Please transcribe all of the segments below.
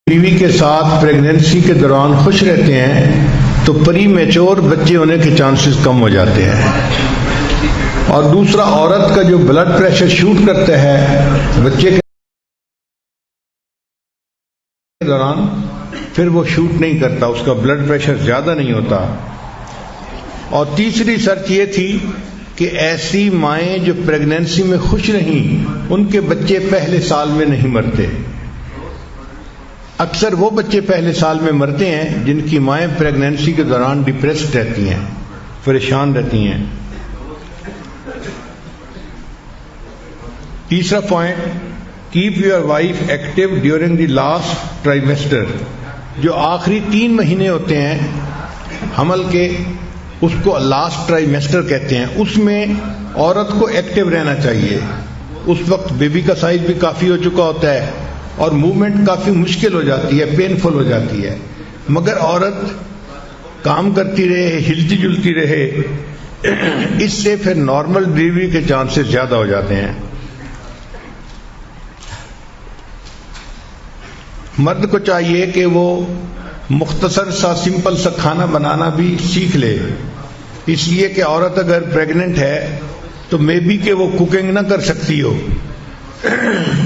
بیوی کے ساتھ پریگننسی کے دوران خوش رہتے ہیں تو پری میچور بچے ہونے کے چانسز کم ہو جاتے ہیں. اور دوسرا، عورت کا جو بلڈ پریشر شوٹ کرتا ہے بچے کے دوران، پھر وہ شوٹ نہیں کرتا، اس کا بلڈ پریشر زیادہ نہیں ہوتا. اور تیسری سرچ یہ تھی کہ ایسی مائیں جو پریگننسی میں خوش رہیں ان کے بچے پہلے سال میں نہیں مرتے. اکثر وہ بچے پہلے سال میں مرتے ہیں جن کی مائیں پریگننسی کے دوران ڈپریسڈ رہتی ہیں، پریشان رہتی ہیں. تیسرا point, keep your wife active during the last trimester. جو آخری 3 مہینے ہوتے ہیں حمل کے، اس کو لاسٹ ٹرائیمیسٹر کہتے ہیں. اس میں عورت کو ایکٹیو رہنا چاہیے. اس وقت بیبی کا سائز بھی کافی ہو چکا ہوتا ہے اور موومنٹ کافی مشکل ہو جاتی ہے، پینفل ہو جاتی ہے. مگر عورت کام کرتی رہے، ہلتی جلتی رہے، اس سے پھر نارمل ڈلیوری کے چانسز زیادہ ہو جاتے ہیں. مرد کو چاہیے کہ وہ مختصر سا سمپل سا کھانا بنانا بھی سیکھ لے. اس لیے کہ عورت اگر پریگننٹ ہے تو مے بی کہ وہ کوکنگ نہ کر سکتی ہو،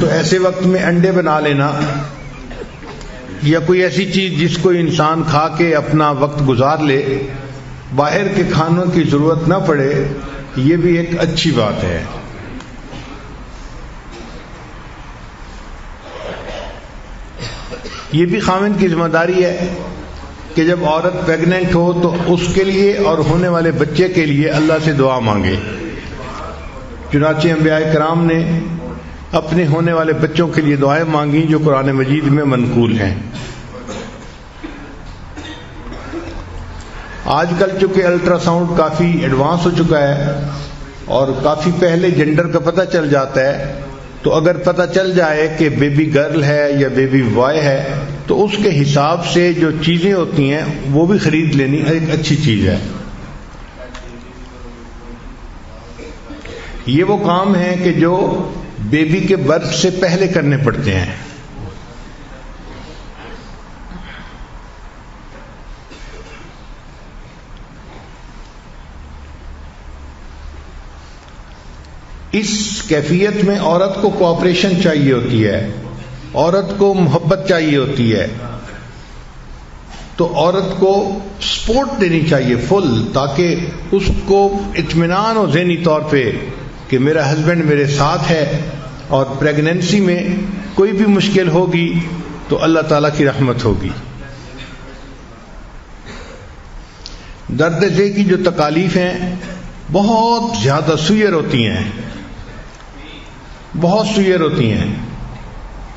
تو ایسے وقت میں انڈے بنا لینا یا کوئی ایسی چیز جس کو انسان کھا کے اپنا وقت گزار لے، باہر کے کھانوں کی ضرورت نہ پڑے، یہ بھی ایک اچھی بات ہے. یہ بھی خاوند کی ذمہ داری ہے کہ جب عورت پریگننٹ ہو تو اس کے لیے اور ہونے والے بچے کے لیے اللہ سے دعا مانگے. چنانچہ انبیاء کرام نے اپنے ہونے والے بچوں کے لیے دعائیں مانگی جو قرآن مجید میں منقول ہیں. آج کل چونکہ الٹرا ساؤنڈ کافی ایڈوانس ہو چکا ہے اور کافی پہلے جنڈر کا پتہ چل جاتا ہے، تو اگر پتہ چل جائے کہ بیبی گرل ہے یا بیبی بوائے ہے تو اس کے حساب سے جو چیزیں ہوتی ہیں وہ بھی خرید لینی ایک اچھی چیز ہے. یہ وہ کام ہیں کہ جو بیبی کے برتھ سے پہلے کرنے پڑتے ہیں. اس کیفیت میں عورت کو کوآپریشن چاہیے ہوتی ہے، عورت کو محبت چاہیے ہوتی ہے، تو عورت کو سپورٹ دینی چاہیے فل، تاکہ اس کو اطمینان ہو ذہنی طور پہ کہ میرا ہسبینڈ میرے ساتھ ہے، اور پریگننسی میں کوئی بھی مشکل ہوگی تو اللہ تعالیٰ کی رحمت ہوگی. درد ذہ کی جو تکالیف ہیں بہت زیادہ سوئر ہوتی ہیں، بہت سوئر ہوتی ہیں.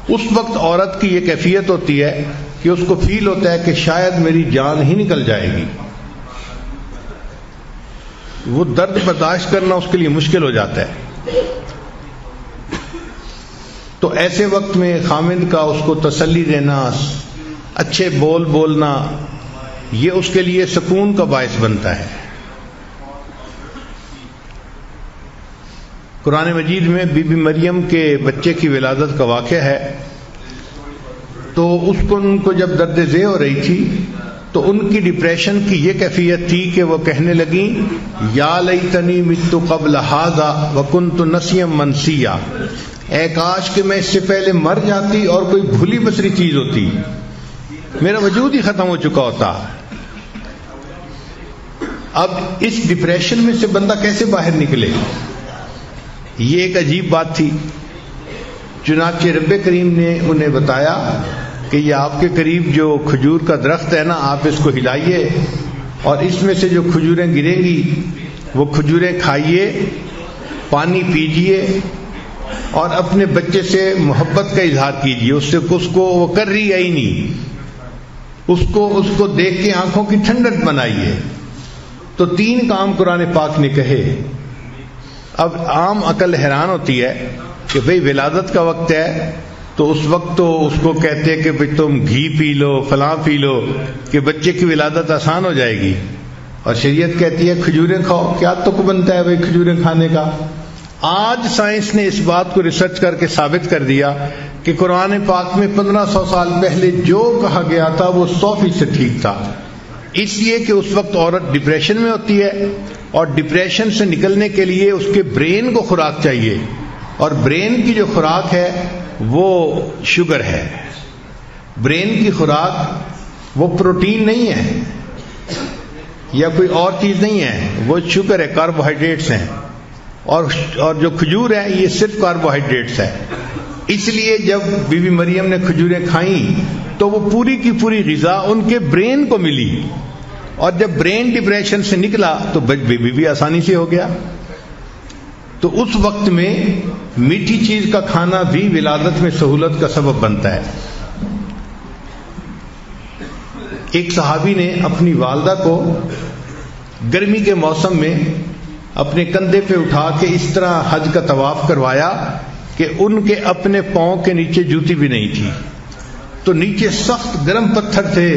اس وقت عورت کی یہ کیفیت ہوتی ہے کہ اس کو فیل ہوتا ہے کہ شاید میری جان ہی نکل جائے گی. وہ درد برداشت کرنا اس کے لیے مشکل ہو جاتا ہے. تو ایسے وقت میں خامند کا اس کو تسلی دینا، اچھے بول بولنا، یہ اس کے لیے سکون کا باعث بنتا ہے. قرآن مجید میں بی بی مریم کے بچے کی ولادت کا واقعہ ہے. تو ان کو جب درد ذہ ہو رہی تھی تو ان کی ڈپریشن کی یہ کیفیت تھی کہ وہ کہنے لگیں یا لیتنی مت قبل ھذا وکنت نسیا منسیا. اے کاش کہ میں اس سے پہلے مر جاتی اور کوئی بھولی بسری چیز ہوتی، میرا وجود ہی ختم ہو چکا ہوتا. اب اس ڈپریشن میں سے بندہ کیسے باہر نکلے؟ یہ ایک عجیب بات تھی. چنانچہ رب کریم نے انہیں بتایا کہ یہ آپ کے قریب جو کھجور کا درخت ہے نا، آپ اس کو ہلائیے اور اس میں سے جو کھجوریں گریں گی وہ کھجوریں کھائیے، پانی پیجیے اور اپنے بچے سے محبت کا اظہار کیجیے. اس کو وہ کر رہی ہے ہی نہیں، اس کو دیکھ کے آنکھوں کی ٹھنڈک بنائیے. تو 3 کام قرآن پاک نے کہے. اب عام عقل حیران ہوتی ہے کہ بھئی ولادت کا وقت ہے تو اس وقت تو اس کو کہتے کہ بھئی تم گھی پی لو، فلاں پی لو کہ بچے کی ولادت آسان ہو جائے گی، اور شریعت کہتی ہے کھجوریں کھاؤ. کیا تک بنتا ہے بھئی کھجوریں کھانے کا؟ آج سائنس نے اس بات کو ریسرچ کر کے ثابت کر دیا کہ قرآن پاک میں 1500 سال پہلے جو کہا گیا تھا وہ 100% ٹھیک تھا، اس لیے کہ اس وقت عورت ڈپریشن میں ہوتی ہے اور ڈپریشن سے نکلنے کے لیے اس کے برین کو خوراک چاہیے، اور برین کی جو خوراک ہے وہ شوگر ہے۔ برین کی خوراک وہ پروٹین نہیں ہے یا کوئی اور چیز نہیں ہے، وہ شوگر ہے، کاربوہائیڈریٹس ہیں، اور جو کھجور ہے یہ صرف کاربوہائیڈریٹس ہے۔ اس لیے جب بی بی مریم نے کھجوریں کھائیں تو وہ پوری کی پوری غذا ان کے برین کو ملی، اور جب برین ڈپریشن سے نکلا تو بیبی بھی آسانی سے ہو گیا۔ تو اس وقت میں میٹھی چیز کا کھانا بھی ولادت میں سہولت کا سبب بنتا ہے۔ ایک صحابی نے اپنی والدہ کو گرمی کے موسم میں اپنے کندھے پہ اٹھا کے اس طرح حج کا طواف کروایا کہ ان کے اپنے پاؤں کے نیچے جوتی بھی نہیں تھی، تو نیچے سخت گرم پتھر تھے،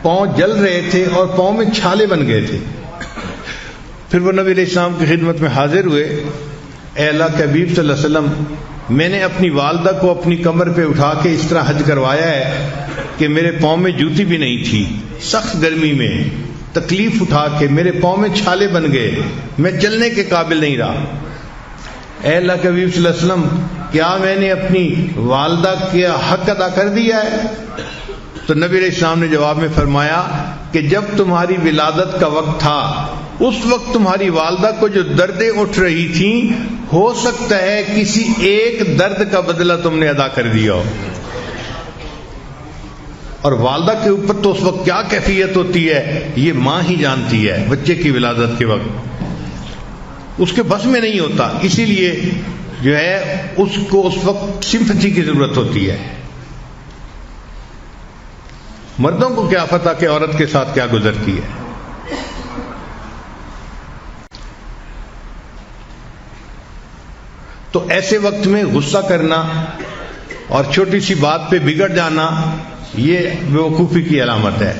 پاؤں جل رہے تھے اور پاؤں میں چھالے بن گئے تھے۔ پھر وہ نبی علیہ السلام کی خدمت میں حاضر ہوئے، اے اللہ کے حبیب صلی اللہ علیہ وسلم، میں نے اپنی والدہ کو اپنی کمر پہ اٹھا کے اس طرح حج کروایا ہے کہ میرے پاؤں میں جوتی بھی نہیں تھی، سخت گرمی میں تکلیف اٹھا کے میرے پاؤں میں چھالے بن گئے، میں چلنے کے قابل نہیں رہا۔ اے اللہ کے حبیب صلی اللہ علیہ وسلم، کیا میں نے اپنی والدہ کا حق ادا کر دیا ہے؟ تو نبی علیہ السلام نے جواب میں فرمایا کہ جب تمہاری ولادت کا وقت تھا اس وقت تمہاری والدہ کو جو دردیں اٹھ رہی تھیں، ہو سکتا ہے کسی ایک درد کا بدلہ تم نے ادا کر دیا ہو، اور والدہ کے اوپر تو اس وقت کیا کیفیت ہوتی ہے یہ ماں ہی جانتی ہے۔ بچے کی ولادت کے وقت اس کے بس میں نہیں ہوتا، اسی لیے جو ہے اس کو اس وقت سمپتھی کی ضرورت ہوتی ہے۔ مردوں کو کیا پتہ کہ عورت کے ساتھ کیا گزرتی ہے۔ تو ایسے وقت میں غصہ کرنا اور چھوٹی سی بات پہ بگڑ جانا یہ بیوقوفی کی علامت ہے۔